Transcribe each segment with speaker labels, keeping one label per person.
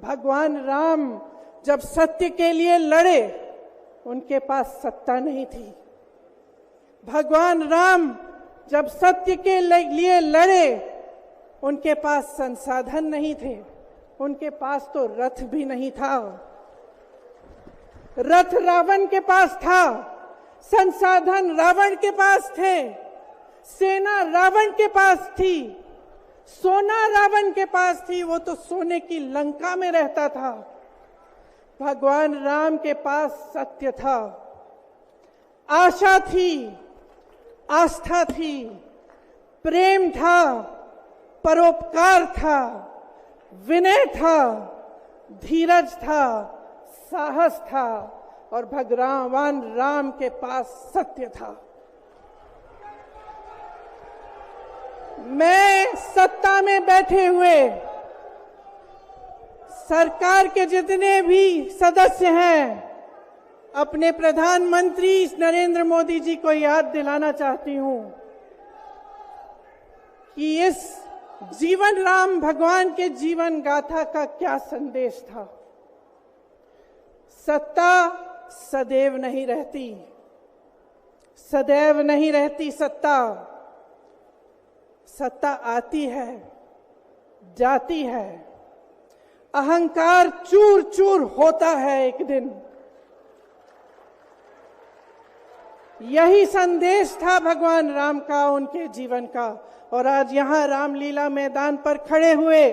Speaker 1: भगवान राम जब सत्य के लिए लड़े, उनके पास सत्ता नहीं थी। भगवान राम जब सत्य के लिए लड़े, उनके पास संसाधन नहीं थे। उनके पास तो रथ भी नहीं था। रथ रावण के पास था, संसाधन रावण के पास थे, सेना रावण के पास थी, सोना रावण के पास थी। वो तो सोने की लंका में रहता था। भगवान राम के पास सत्य था, आशा थी, आस्था थी, प्रेम था, परोपकार था, विनय था, धीरज था, साहस था, और भगवान राम के पास सत्य था। मैं सत्ता में बैठे हुए सरकार के जितने भी सदस्य हैं, अपने प्रधानमंत्री नरेंद्र मोदी जी को याद दिलाना चाहती हूं कि इस जीवन राम भगवान के जीवन गाथा का क्या संदेश था। सत्ता सदैव नहीं रहती, सदैव नहीं रहती सत्ता। सत्ता आती है, जाती है, अहंकार चूर चूर होता है एक दिन। यही संदेश था भगवान राम का, उनके जीवन का। और आज यहां रामलीला मैदान पर खड़े हुए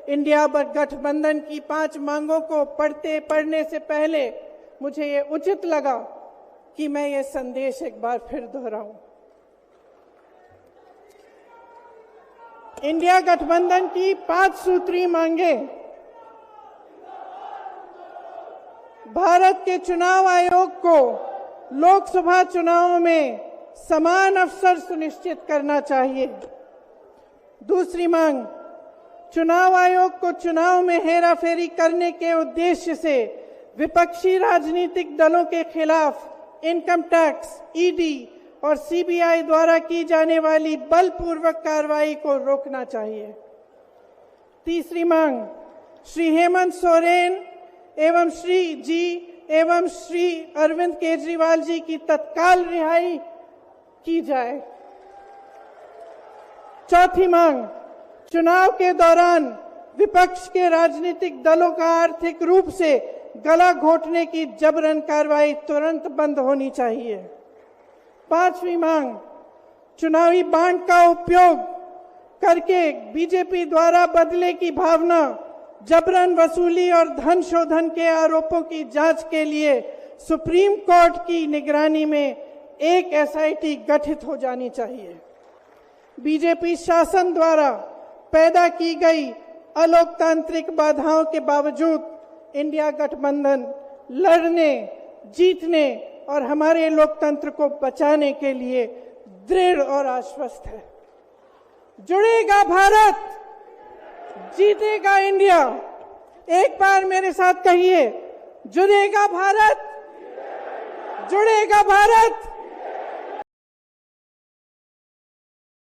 Speaker 1: इंडिया गठबंधन की 5 मांगों को पढ़ने से पहले मुझे ये उचित लगा कि मैं ये संदेश एक बार फिर दोहराऊं। इंडिया गठबंधन की 5 सूत्री मांगे भारत के चुनाव आयोग को लोकसभा चुनावों में समान अवसर सुनिश्चित करना चाहिए। दूसरी मांग, चुनाव आयोग को चुनाव में हेराफेरी करने के उद्देश्य से विपक्षी राजनीतिक दलों के खिलाफ इनकम टैक्स, ईडी और सीबीआई द्वारा की जाने वाली बलपूर्वक कार्रवाई को रोकना चाहिए। तीसरी मांग, श्री हेमंत सोरेन एवं श्री अरविंद केजरीवाल जी की तत्काल रिहाई की जाए। चौथी मांग, चुनाव के दौरान विपक्ष के राजनीतिक दलों का आर्थिक रूप से गला घोटने की जबरन कार्रवाई तुरंत बंद होनी चाहिए। पांचवी मांग, चुनावी बांड का उपयोग करके बीजेपी द्वारा बदले की भावना, जबरन वसूली और धन शोधन के आरोपों की जांच के लिए सुप्रीम कोर्ट की निगरानी में एक एसआईटी गठित हो जानी चाहिए। बीजेपी शासन द्वारा पैदा की गई अलोकतांत्रिक बाधाओं के बावजूद इंडिया गठबंधन लड़ने, जीतने और हमारे लोकतंत्र को बचाने के लिए दृढ़ और आश्वस्त है। जुड़ेगा भारत, जीतेगा इंडिया। एक बार मेरे साथ कहिए, जुड़ेगा भारत, जुड़ेगा भारत।